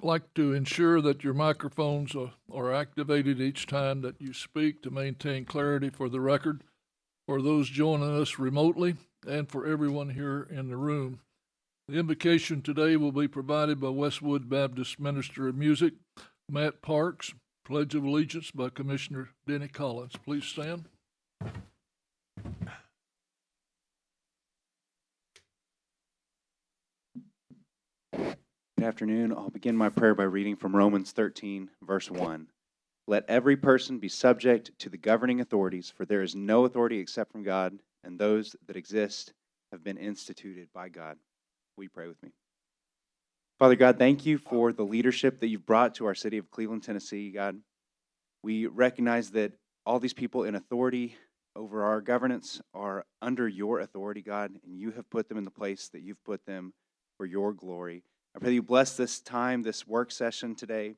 like to ensure that your microphones are activated each time that you speak to maintain clarity for the record, for those joining us remotely, and for everyone here in the room. The invocation today will be provided by Westwood Baptist Minister of Music, Matt Parks. Pledge of Allegiance by Commissioner Denny Collins. Please stand. Good afternoon. I'll begin my prayer by reading from Romans 13, verse 1. Let every person be subject to the governing authorities, for there is no authority except from God, and those that exist have been instituted by God. Will you pray with me? Father God, thank you for the leadership that you've brought to our city of Cleveland, Tennessee, God. We recognize that all these people in authority over our governance are under your authority, God, and you have put them in the place that you've put them for your glory. I pray that you bless this time, this work session today,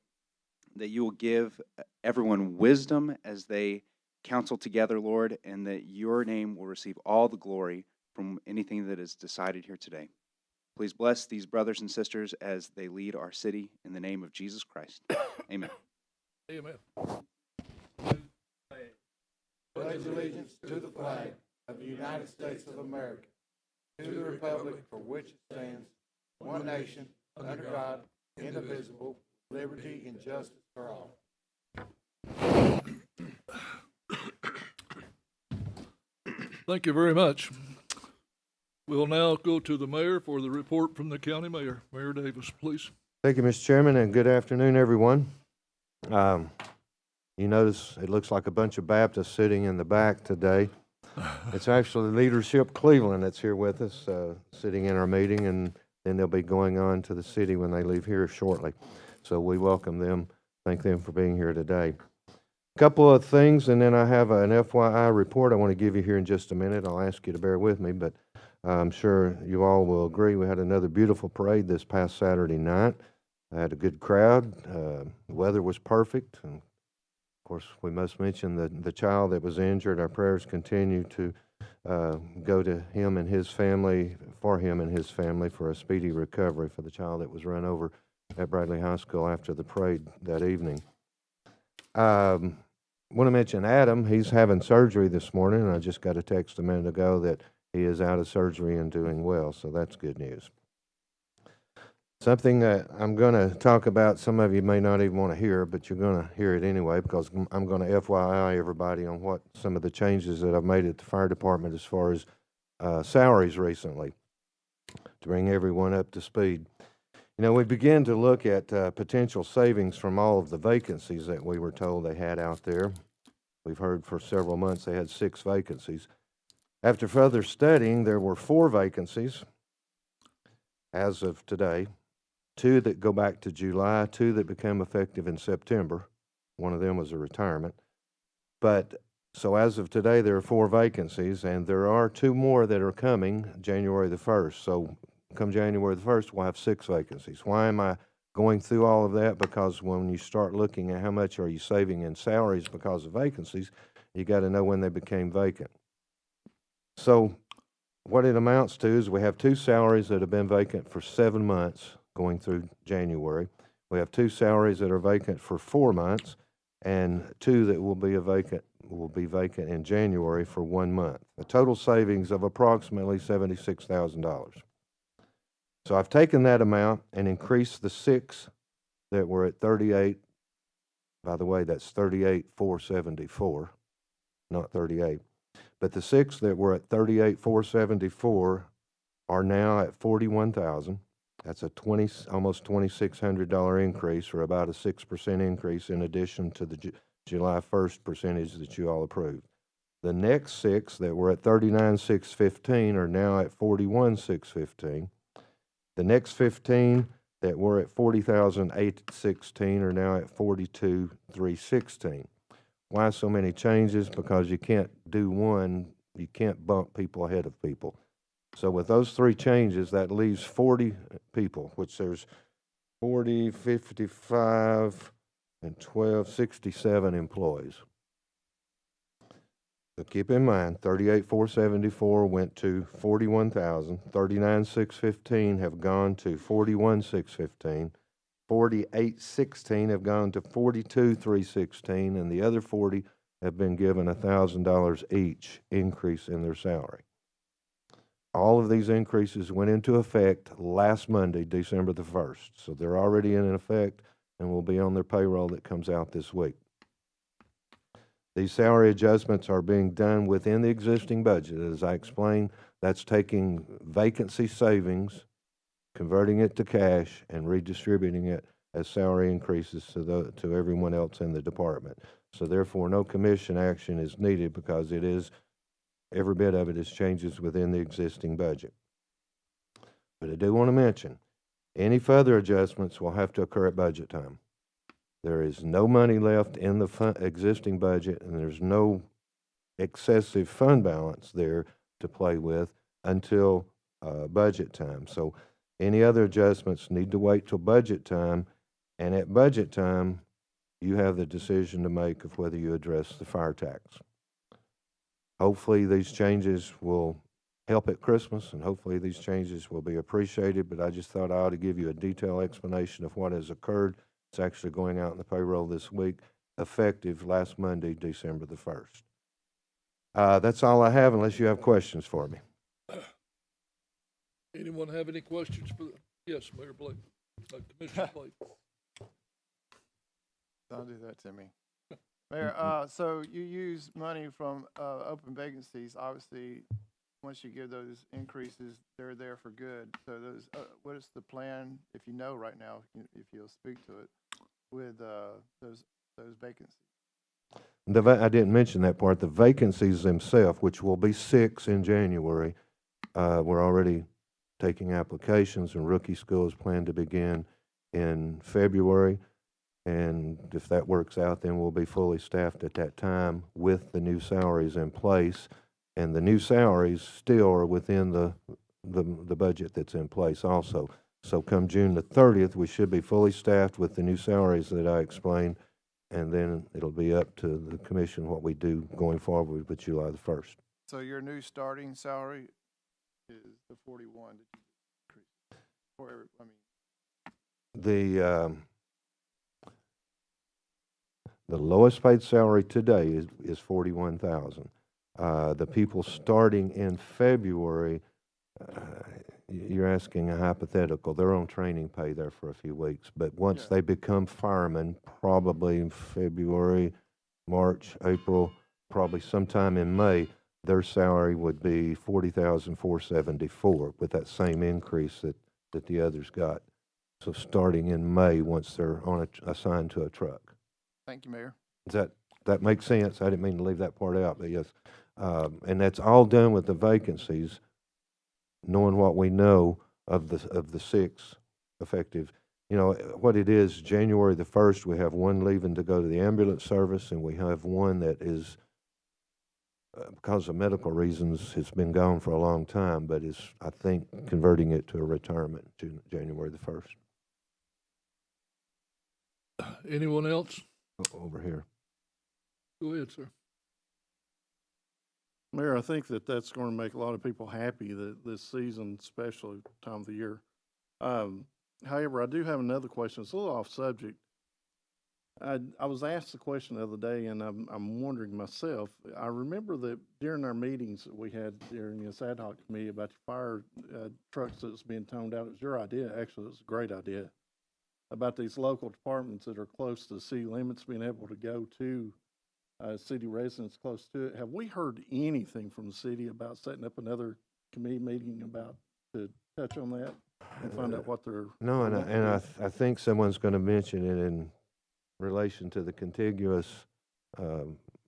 that you will give everyone wisdom as they counsel together, Lord, and that your name will receive all the glory from anything that is decided here today. Please bless these brothers and sisters as they lead our city in the name of Jesus Christ. Amen. Amen. Pledge allegiance to the flag of the United States of America, to the republic for which it stands, one nation, under God, indivisible, liberty and justice for all. Thank you very much. We'll now go to the mayor for the report from the county mayor. Mayor Davis, please. Thank you, Mr. Chairman, and good afternoon, everyone. You notice it looks like a bunch of Baptists sitting in the back today. It's actually Leadership Cleveland that's here with us, sitting in our meeting, and then they'll be going on to the city when they leave here shortly. So we welcome them, thank them for being here today. A couple of things, and then I have an FYI report I want to give you here in just a minute. I'll ask you to bear with me, but I'm sure you all will agree. We had another beautiful parade this past Saturday night. I had a good crowd. The weather was perfect. And of course, we must mention the child that was injured. Our prayers continue to go to him and his family, for him and his family, for a speedy recovery for the child that was run over at Bradley High School after the parade that evening. I want to mention Adam. He's having surgery this morning, and I just got a text a minute ago that he is out of surgery and doing well, so that's good news. Something that I'm going to talk about, some of you may not even want to hear, but you're going to hear it anyway, because I'm going to FYI everybody on what some of the changes that I've made at the fire department as far as salaries recently, to bring everyone up to speed. You know, we began to look at potential savings from all of the vacancies that we were told they had out there. We've heard for several months they had 6 vacancies. After further studying, there were 4 vacancies as of today, 2 that go back to July, 2 that became effective in September. One of them was a retirement. But so as of today, there are 4 vacancies, and there are 2 more that are coming January the 1st. So come January the 1st, we'll have 6 vacancies. Why am I going through all of that? Because when you start looking at how much are you saving in salaries because of vacancies, you got to know when they became vacant. So what it amounts to is we have 2 salaries that have been vacant for 7 months going through January. We have 2 salaries that are vacant for 4 months, and 2 that will be vacant in January for 1 month. A total savings of approximately $76,000. So I've taken that amount and increased the 6 that were at 38. By the way, that's 38,474, not 38. But the 6 that were at 38,474 are now at 41,000. That's a almost $2,600 increase, or about a 6% increase in addition to the July 1st percentage that you all approved. The next 6 that were at 39,615 are now at 41,615. The next 15 that were at 40,816 are now at 42,316. Why so many changes? Because you can't do one, you can't bump people ahead of people. So with those 3 changes, that leaves 40 people, which there's 40, 55, and 12, 67 employees. So keep in mind, 38,474 went to 41,000, 39,615 have gone to 41,615, 4816 have gone to 42,316, and the other 40 have been given $1,000 each increase in their salary. All of these increases went into effect last Monday, December the 1st. So they're already in effect and will be on their payroll that comes out this week. These salary adjustments are being done within the existing budget. As I explained, that's taking vacancy savings, converting it to cash, and redistributing it as salary increases to everyone else in the department. So therefore, no commission action is needed because it is, every bit of it is changes within the existing budget. But I do want to mention, any further adjustments will have to occur at budget time. There is no money left in the existing budget, and there's no excessive fund balance there to play with until budget time. So any other adjustments need to wait till budget time, and at budget time, you have the decision to make of whether you address the fire tax. Hopefully, these changes will help at Christmas, and hopefully these changes will be appreciated, but I just thought I ought to give you a detailed explanation of what has occurred. It's actually going out in the payroll this week, effective last Monday, December the 1st. That's all I have, unless you have questions for me. Anyone have any questions for yes, Mayor Blake, Commissioner Blake? Don't do that to me. Mayor, so you use money from open vacancies. Obviously, once you give those increases, they're there for good. So those, what is the plan, if you know right now, if you'll speak to it, with those vacancies? I didn't mention that part. The vacancies themselves, which will be 6 in January, we're already taking applications, and rookie school is planned to begin in February. And if that works out, then we'll be fully staffed at that time with the new salaries in place. And the new salaries still are within the budget that's in place also. So come June the 30th, we should be fully staffed with the new salaries that I explained. And then it'll be up to the commission what we do going forward with July the 1st. So your new starting salary is the 41 that you increased for every, The lowest paid salary today is $41,000. The people starting in February, you're asking a hypothetical. They're on training pay there for a few weeks, but once they become firemen, probably in February, March, April, probably sometime in May, their salary would be $40,474 with that same increase that the others got. So starting in May, once they're assigned to a truck. Thank you, Mayor. Does that make sense? I didn't mean to leave that part out, but yes. And that's all done with the vacancies, knowing what we know of the 6 effective. You know, what it is, January the 1st, we have one leaving to go to the ambulance service, and we have one that is, because of medical reasons, it's been gone for a long time, but is, I think, converting it to a retirement January the 1st. Anyone else? Over here. Go ahead, sir. Mayor, I think that's going to make a lot of people happy that this season, especially time of the year. However, I do have another question. It's a little off subject. I was asked the question the other day, and I'm wondering myself. I remember that during our meetings that we had during this ad hoc committee about the fire trucks that's being toned out, it was your idea. Actually, it was a great idea about these local departments that are close to city limits being able to go to city residents close to it. Have we heard anything from the city about setting up another committee meeting about to touch on that and find out what they're... No, and I think someone's going to mention it in relation to the contiguous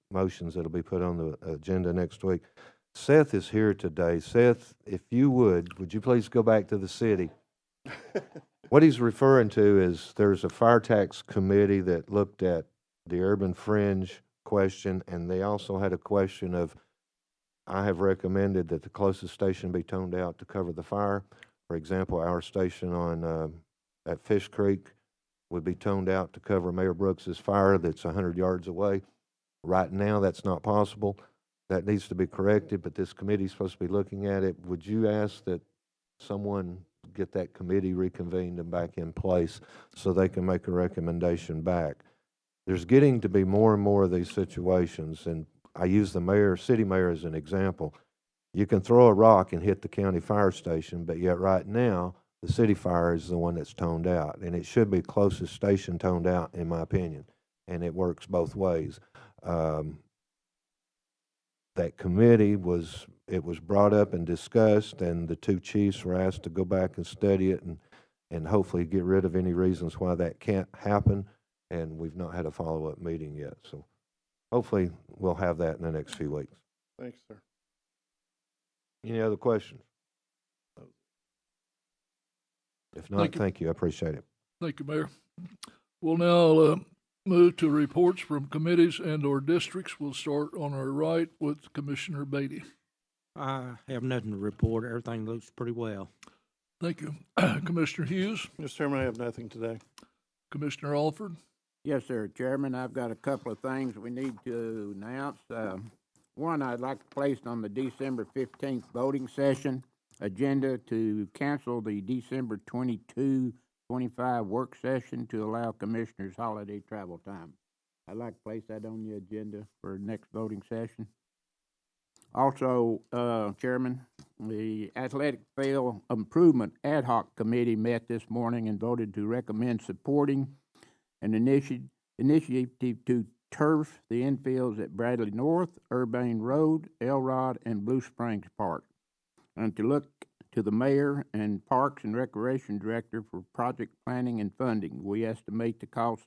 motions that'll be put on the agenda next week. Seth is here today. Seth, if you would you please go back to the city? What he's referring to is there's a fire tax committee that looked at the urban fringe question, and they also had a question of, I have recommended that the closest station be toned out to cover the fire. For example, our station on at Fish Creek would be toned out to cover Mayor Brooks's fire that's 100 yards away. Right now, that's not possible. That needs to be corrected, but this committee is supposed to be looking at it. Would you ask that someone get that committee reconvened and back in place so they can make a recommendation back. There's getting to be more and more of these situations, and I use the city mayor as an example. You can throw a rock and hit the county fire station, but yet right now, the city fire is the one that's toned out, and it should be closest station toned out, in my opinion, and it works both ways. That committee was brought up and discussed, and the two chiefs were asked to go back and study it and hopefully get rid of any reasons why that can't happen, and we've not had a follow-up meeting yet, so hopefully we'll have that in the next few weeks. Thanks, sir. Any other questions? If not, Thank you. thank you, I appreciate it. Thank you, Mayor. We'll now move to reports from committees and/or districts. We'll start on our right with Commissioner Beatty. I have nothing to report. Everything looks pretty well. Thank you. Commissioner Hughes, Mr. Chairman, I have nothing today. Commissioner Alford, Yes, sir, Chairman. I've got a couple of things we need to announce. One, I'd like to place on the December 15th voting session agenda to cancel the December 22-25 work session to allow commissioners holiday travel time. I'd like to place that on the agenda for next voting session. Also, Chairman, the Athletic Field Improvement Ad Hoc Committee met this morning and voted to recommend supporting an initiative to turf the infields at Bradley North, Urbane Road, Elrod, and Blue Springs Park, and to look to the mayor and Parks and Recreation Director for project planning and funding. We estimate the cost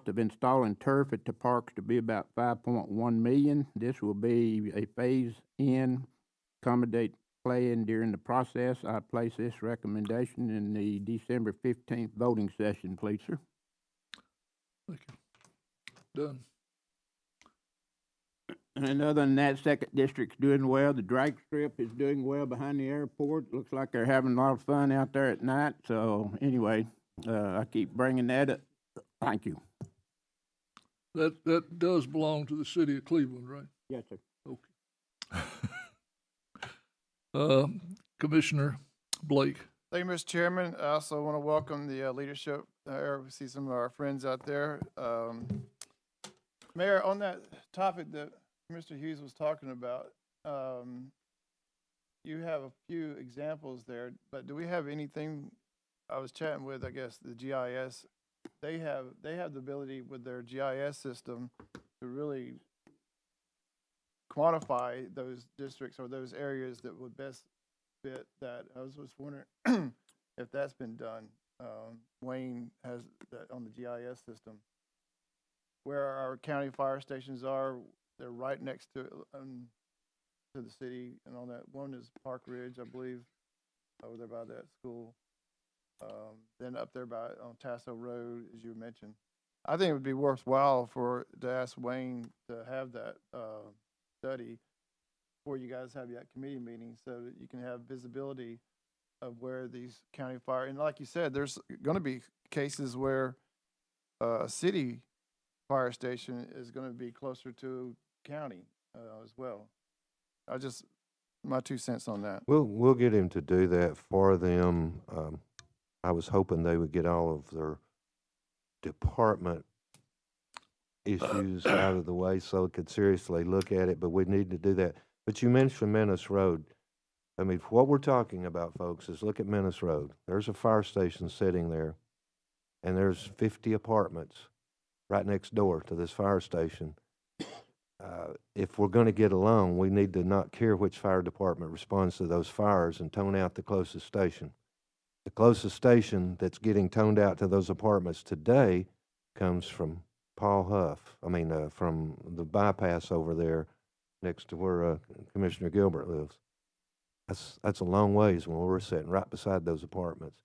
of installing turf at the parks to be about $5.1 million. This will be a phase-in, accommodate play-in during the process. I place this recommendation in the December 15th voting session, please, sir. thank you. Done. And other than that, Second District's doing well. The drag strip is doing well behind the airport. Looks like they're having a lot of fun out there at night. So anyway, I keep bringing that up. Thank you. That does belong to the city of Cleveland, right? Yes, sir. Okay. Commissioner Blake. Thank you, Mr. Chairman. I also want to welcome the leadership there. We see some of our friends out there. Mayor, on that topic that Mr. Hughes was talking about, you have a few examples there, but do we have anything? I was chatting with, I guess, the GIS. They have the ability with their GIS system to really quantify those districts or those areas that would best fit that. I was just wondering if that's been done. Wayne has that on the GIS system. Where our county fire stations are, they're right next to the city, and on that one is Park Ridge, I believe, over there by that school. Then up there on Tasso Road, as you mentioned. I think it would be worthwhile to ask Wayne to have that study before you guys have that committee meeting, so that you can have visibility of where these county fire, and like you said, there's going to be cases where a city fire station is going to be closer to county as well. My 2 cents on that. We'll get him to do that for them. I was hoping they would get all of their department issues out of the way so it could seriously look at it, but we need to do that. But you mentioned Menace Road. I mean, what we're talking about, folks, is look at Menace Road. There's a fire station sitting there, and there's 50 apartments right next door to this fire station. If we're going to get along, we need to not care which fire department responds to those fires and tone out the closest station. The closest station that's getting toned out to those apartments today comes from Paul Huff. From the bypass over there next to where Commissioner Gilbert lives. That's a long ways when we're sitting right beside those apartments.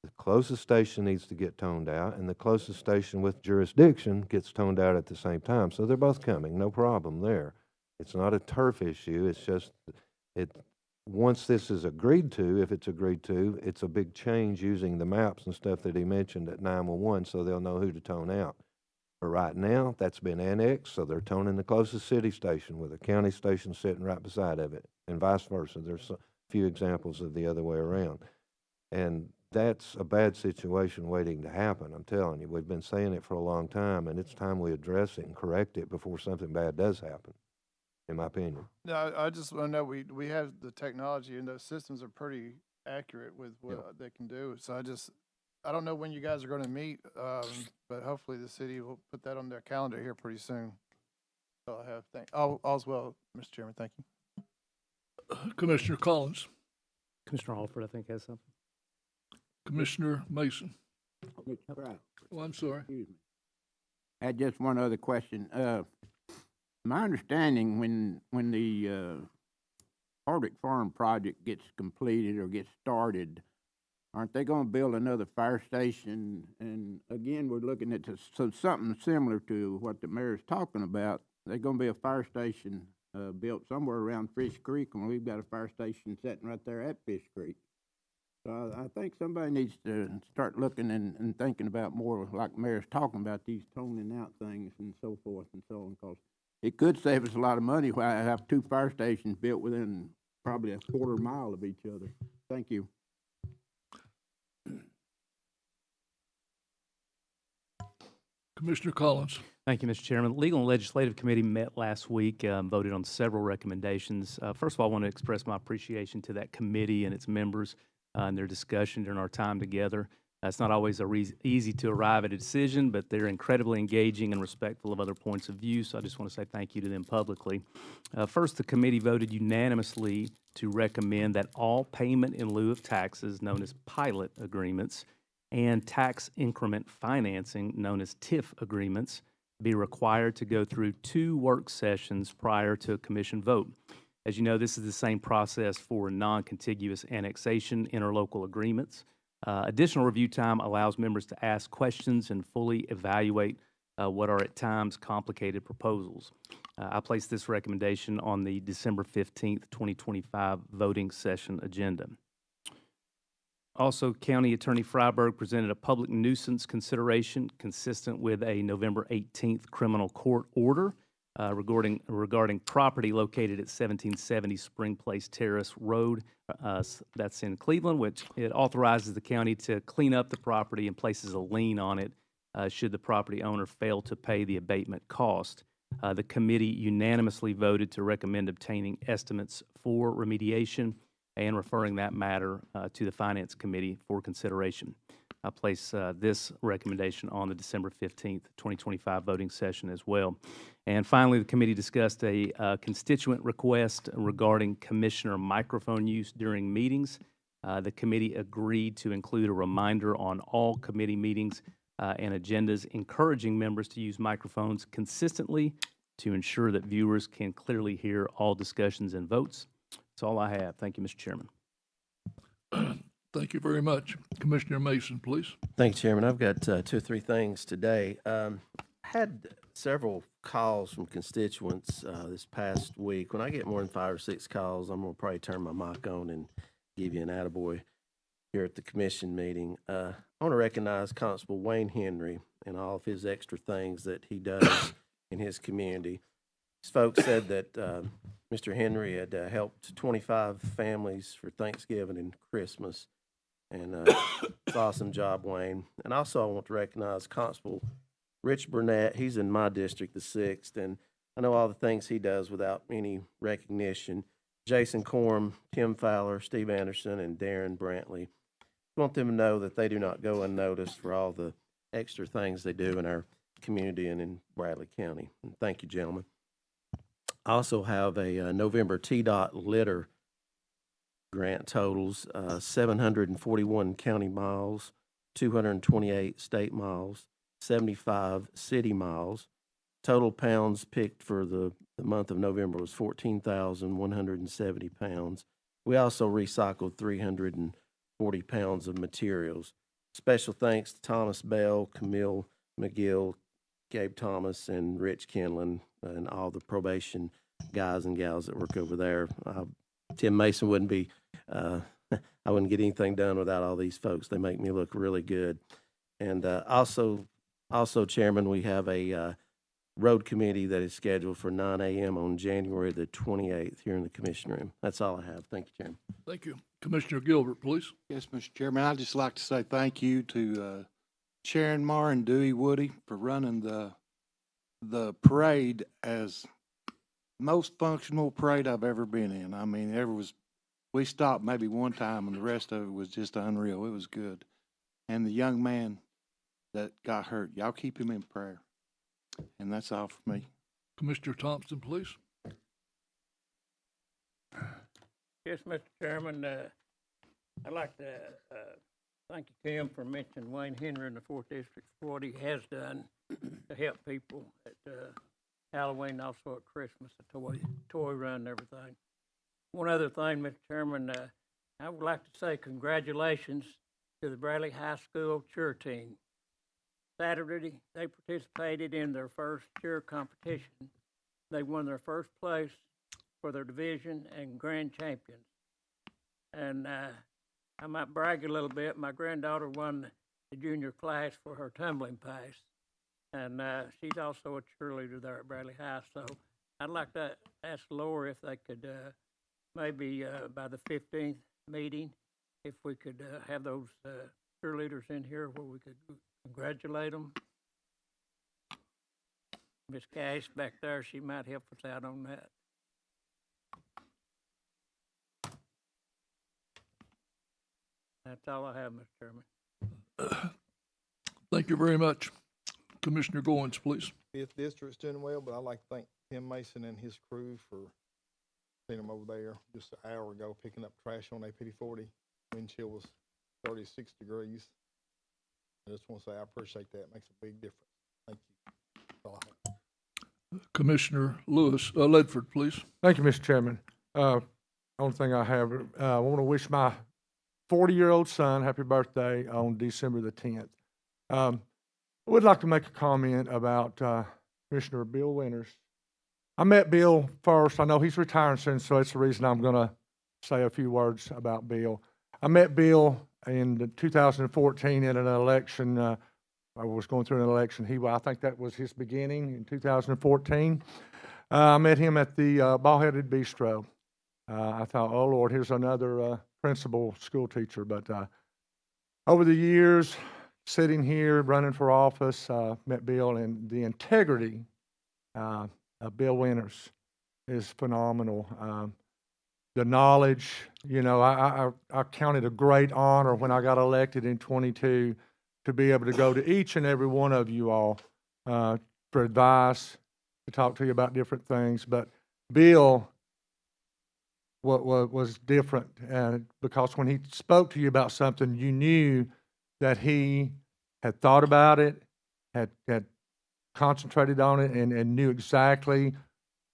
The closest station needs to get toned out, and the closest station with jurisdiction gets toned out at the same time. So they're both coming, no problem there. It's not a turf issue. It's just once this is agreed to, if it's agreed to, it's a big change using the maps and stuff that he mentioned at 911, so they'll know who to tone out. But right now, that's been annexed, so they're toning the closest city station with a county station sitting right beside of it, and vice versa. There's few examples of the other way around. And that's a bad situation waiting to happen, I'm telling you. We've been saying it for a long time, and it's time we address it and correct it before something bad does happen, in my opinion. No, I just want to know, we have the technology and those systems are pretty accurate with what they can do. So I don't know when you guys are going to meet, but hopefully the city will put that on their calendar here pretty soon. So I have, all's well, Mr. Chairman, thank you. Commissioner Collins, Commissioner Alford, I think, has something. Commissioner Mason. Right. Oh, I'm sorry. Excuse me. I had just one other question. My understanding, when the Hardwick Farm project gets completed or gets started, aren't they going to build another fire station? And again, we're looking at something similar to what the mayor's talking about. There's going to be a fire station built somewhere around Fish Creek, and we've got a fire station sitting right there at Fish Creek. So I think somebody needs to start looking and thinking about more, like Mayor's talking about, these toning out things and so forth and so on, because it could save us a lot of money while I have two fire stations built within probably a quarter mile of each other. Thank you. Commissioner Collins. Thank you, Mr. Chairman. The Legal and Legislative Committee met last week, voted on several recommendations. First of all, I want to express my appreciation to that committee and its members and their discussion during our time together. It's not always easy to arrive at a decision, but they're incredibly engaging and respectful of other points of view, so I just want to say thank you to them publicly. First, the committee voted unanimously to recommend that all payment in lieu of taxes, known as pilot agreements, and tax increment financing, known as TIF agreements, be required to go through 2 work sessions prior to a commission vote. As you know, this is the same process for non-contiguous annexation interlocal agreements. Additional review time allows members to ask questions and fully evaluate what are at times complicated proposals. I place this recommendation on the December 15th, 2025 voting session agenda. Also, County Attorney Freiberg presented a public nuisance consideration consistent with a November 18th criminal court order regarding property located at 1770 Spring Place Terrace Road. That's in Cleveland, which it authorizes the county to clean up the property and places a lien on it should the property owner fail to pay the abatement cost. The committee unanimously voted to recommend obtaining estimates for remediation and referring that matter to the Finance Committee for consideration. I place this recommendation on the December 15th, 2025 voting session as well. And finally, the committee discussed a constituent request regarding commissioner microphone use during meetings. The committee agreed to include a reminder on all committee meetings and agendas, encouraging members to use microphones consistently to ensure that viewers can clearly hear all discussions and votes. That's all I have. Thank you, Mr. Chairman. Thank you very much. Commissioner Mason, please. Thanks, Chairman. I've got 2 or 3 things today. Had several calls from constituents this past week. When I get more than 5 or 6 calls, I'm going to probably turn my mic on and give you an attaboy here at the commission meeting. I want to recognize Constable Wayne Henry and all of his extra things that he does in his community. These folks said that Mr. Henry had helped 25 families for Thanksgiving and Christmas. And it's an awesome job, Wayne. And also I want to recognize Constable Rich Burnett. He's in my district, the 6th, and I know all the things he does without any recognition. Jason Corum, Tim Fowler, Steve Anderson, and Darren Brantley. I want them to know that they do not go unnoticed for all the extra things they do in our community and in Bradley County. And thank you, gentlemen. I also have a November TDOT litter grant totals, 741 county miles, 228 state miles, 75 city miles. Total pounds picked for the month of November was 14,170 pounds. We also recycled 340 pounds of materials. Special thanks to Thomas Bell, Camille McGill, Gabe Thomas, and Rich Kinlan, and all the probation guys and gals that work over there. Tim Mason wouldn't be, I wouldn't get anything done without all these folks. They make me look really good. And also, Chairman, we have a road committee that is scheduled for 9 a.m. on January the 28th here in the commission room. That's all I have. Thank you, Chairman. Thank you. Commissioner Gilbert, please. Yes, Mr. Chairman, I'd just like to say thank you to Sharon Marr and Dewey Woody for running the parade as most functional parade I've ever been in. I mean, we stopped maybe one time and the rest of it was just unreal. It was good. And the young man that got hurt, y'all keep him in prayer. And that's all for me. Commissioner Thompson, please. Yes, Mr. Chairman, I'd like to thank you, Tim, for mentioning Wayne Henry in the 4th District for what he has done to help people at Halloween, also at Christmas, the toy run and everything. One other thing, Mr. Chairman, I would like to say congratulations to the Bradley High School cheer team. Saturday, they participated in their first cheer competition. They won their first place for their division and grand champions. And I might brag a little bit. My granddaughter won the junior class for her tumbling pass. And she's also a cheerleader there at Bradley High. So I'd like to ask Laura if they could maybe by the 15th meeting, if we could have those cheerleaders in here where we could congratulate them. Miss Cash back there, she might help us out on that. That's all I have, Mr. Chairman. Thank you very much. Commissioner Goins, please. 5th District's doing well, but I'd like to thank Tim Mason and his crew for seeing them over there just an hour ago picking up trash on APD 40. Wind chill was 36 degrees. I just want to say I appreciate that. It makes a big difference. Thank you. That's all I have. Commissioner Ledford, please. Thank you, Mr. Chairman. Only thing I have, I want to wish my 40-year-old son happy birthday on December the 10th. I would like to make a comment about Commissioner Bill Winters. I met Bill first. I know he's retiring soon, so that's the reason I'm going to say a few words about Bill. I met Bill in 2014 in an election. I was going through an election. I think that was his beginning in 2014. I met him at the Ball-Headed Bistro. I thought, oh, Lord, here's another principal school teacher. But over the years, sitting here, running for office, met Bill, and the integrity of Bill Winters is phenomenal. The knowledge, I counted a great honor when I got elected in 22 to be able to go to each and every one of you all for advice, to talk to you about different things. But Bill was different because when he spoke to you about something, you knew that he had thought about it, had concentrated on it, and knew exactly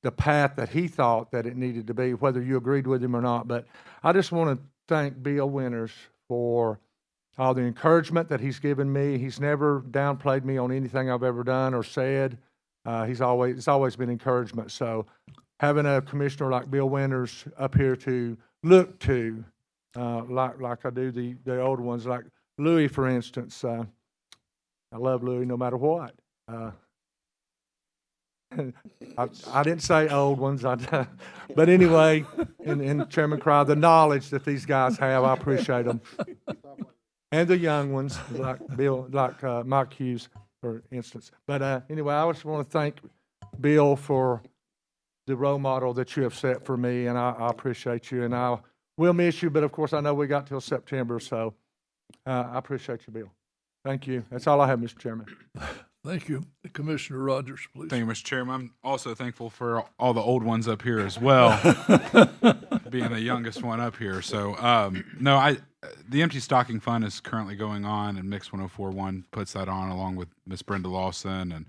the path that he thought that it needed to be, whether you agreed with him or not. But I just want to thank Bill Winters for all the encouragement that he's given me. He's never downplayed me on anything I've ever done or said. It's always been encouragement. So having a commissioner like Bill Winters up here to look to, like I do the older ones, like Louis, for instance. I love Louis no matter what. I didn't say old ones, but anyway, and Chairman Cry, the knowledge that these guys have, I appreciate them. And the young ones, like Mike Hughes, for instance. But anyway, I just want to thank Bill for the role model that you have set for me, and I appreciate you, and I will miss you, but of course I know we got till September, so I appreciate you, Bill. Thank you. That's all I have, Mr. Chairman. Thank you. Commissioner Rogers, please. Thank you, Mr. Chairman. I'm also thankful for all the old ones up here as well, being the youngest one up here. So, the Empty Stocking Fund is currently going on, and Mix 104.1 puts that on along with Miss Brenda Lawson and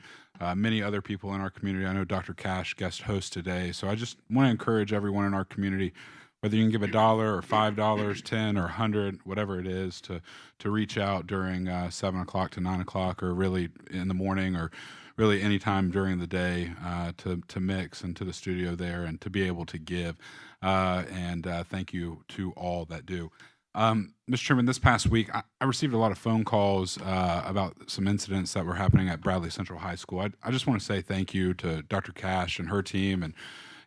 many other people in our community. I know Dr. Cash guest host today. So I just want to encourage everyone in our community, whether you can give $1 or $5, 10 or 100, whatever it is, to reach out during 7 o'clock to 9 o'clock, or really in the morning, or really any time during the day, to Mix and to the studio there, and to be able to give. And thank you to all that do. Mr. Chairman, this past week, I received a lot of phone calls about some incidents that were happening at Bradley Central High School. I just want to say thank you to Dr. Cash and her team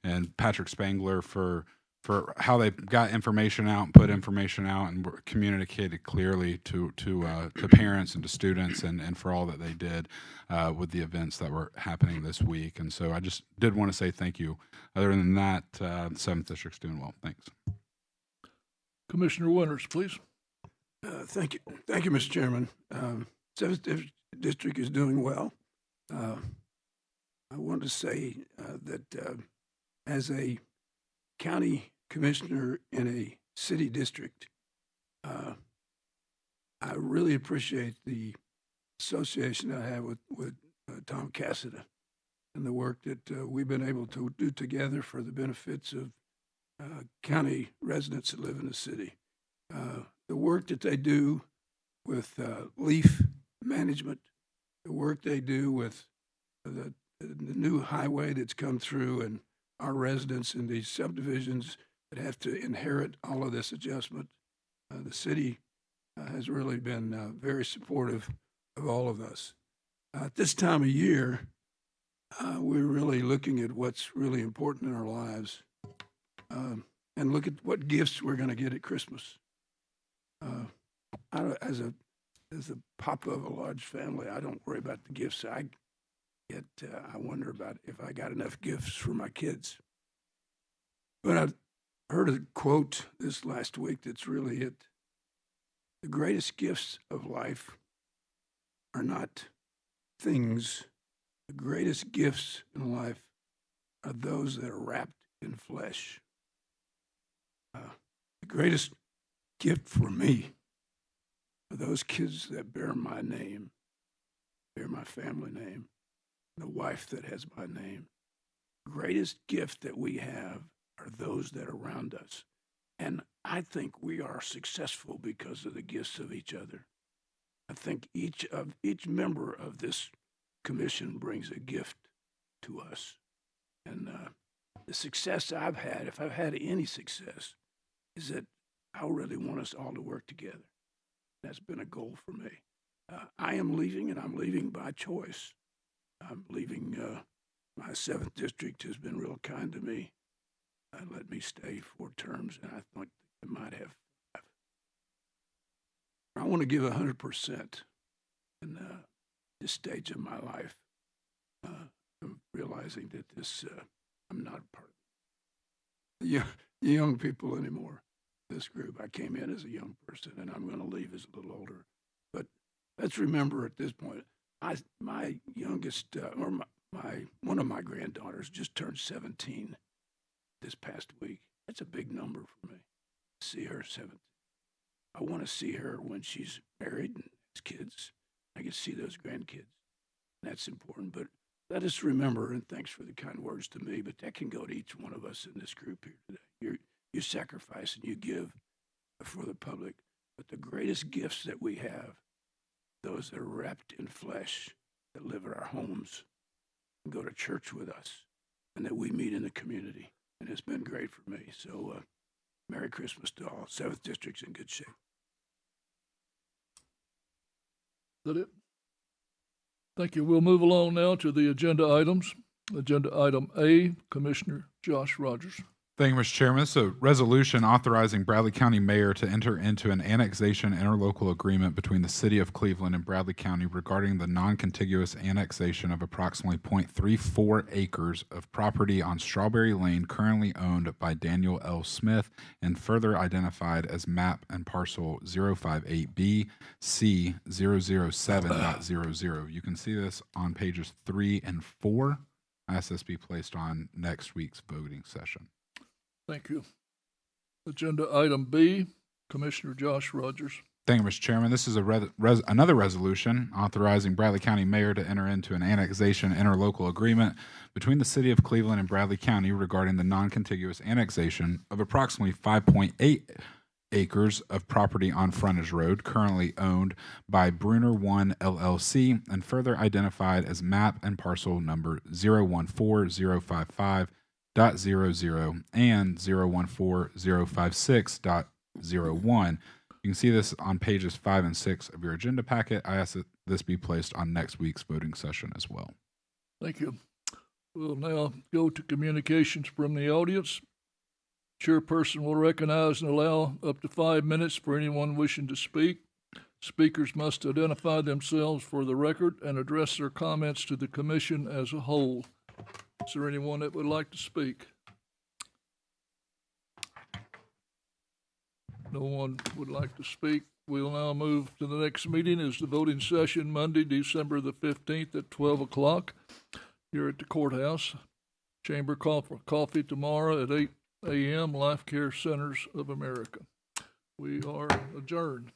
and Patrick Spangler for how they got information out and put information out and communicated clearly to parents and to students and for all that they did with the events that were happening this week. And so I just did want to say thank you. Other than that, the 7th District's doing well. Thanks. Commissioner Winters, please. Thank you, Mr. Chairman. 7th District is doing well. I want to say that as a county commissioner in a city district, I really appreciate the association I have with Tom Cassida and the work that we've been able to do together for the benefits of county residents that live in the city. The work that they do with leaf management, the work they do with the new highway that's come through and our residents in these subdivisions that have to inherit all of this adjustment. The city has really been very supportive of all of us. At this time of year, we're really looking at what's really important in our lives and look at what gifts we're going to get at Christmas. As a papa of a large family, I don't worry about the gifts I get. I wonder about if I got enough gifts for my kids. But I heard a quote this last week that's really it. The greatest gifts of life are not things. The greatest gifts in life are those that are wrapped in flesh. The greatest gift for me are those kids that bear my name, bear my family name, the wife that has my name. The greatest gift that we have are those that are around us. And I think we are successful because of the gifts of each other. I think each member of this commission brings a gift to us. And the success I've had, if I've had any success, is that I really want us all to work together. That's been a goal for me. I am leaving, and I'm leaving by choice. I'm leaving. My 7th District has been real kind to me. Let me stay 4 terms, and I think I might have 5. I want to give 100% in this stage of my life. I'm realizing that I'm not part of the young people anymore. This group. I came in as a young person, and I'm going to leave as a little older. But let's remember at this point, my youngest, one of my granddaughters just turned 17 this past week. That's a big number for me. See her 17. I want to see her when she's married and has kids. I can see those grandkids. That's important. But let us remember, and thanks for the kind words to me, but that can go to each one of us in this group here today. You sacrifice and you give for the public. But the greatest gifts that we have, those that are wrapped in flesh, that live at our homes, and go to church with us, and that we meet in the community. And it's been great for me. So Merry Christmas to all. 7th District's in good shape. Is that it? Thank you. We'll move along now to the agenda items. Agenda item A, Commissioner Josh Rogers. Thank you, Mr. Chairman. This is a resolution authorizing Bradley County Mayor to enter into an annexation interlocal agreement between the City of Cleveland and Bradley County regarding the non-contiguous annexation of approximately 0.34 acres of property on Strawberry Lane currently owned by Daniel L. Smith and further identified as map and parcel 058B C 007.00. You can see this on pages 3 and 4. I ask this be placed on next week's voting session. Thank you. Agenda item B, Commissioner Josh Rogers. Thank you, Mr. Chairman. This is another resolution authorizing Bradley County Mayor to enter into an annexation interlocal agreement between the City of Cleveland and Bradley County regarding the non-contiguous annexation of approximately 5.8 acres of property on Frontage Road currently owned by Bruner One LLC and further identified as map and parcel number 014055.00 and 014056.00 You can see this on pages 5 and 6 of your agenda packet. I ask that this be placed on next week's voting session as well. Thank you. We'll now go to communications from the audience. Chairperson will recognize and allow up to 5 minutes for anyone wishing to speak. Speakers must identify themselves for the record and address their comments to the commission as a whole. Is there anyone that would like to speak? No one would like to speak. We'll now move to the next meeting. Is the voting session Monday, December the 15th at 12 o'clock here at the courthouse. Chamber coffee tomorrow at 8 a.m. Life Care Centers of America. We are adjourned.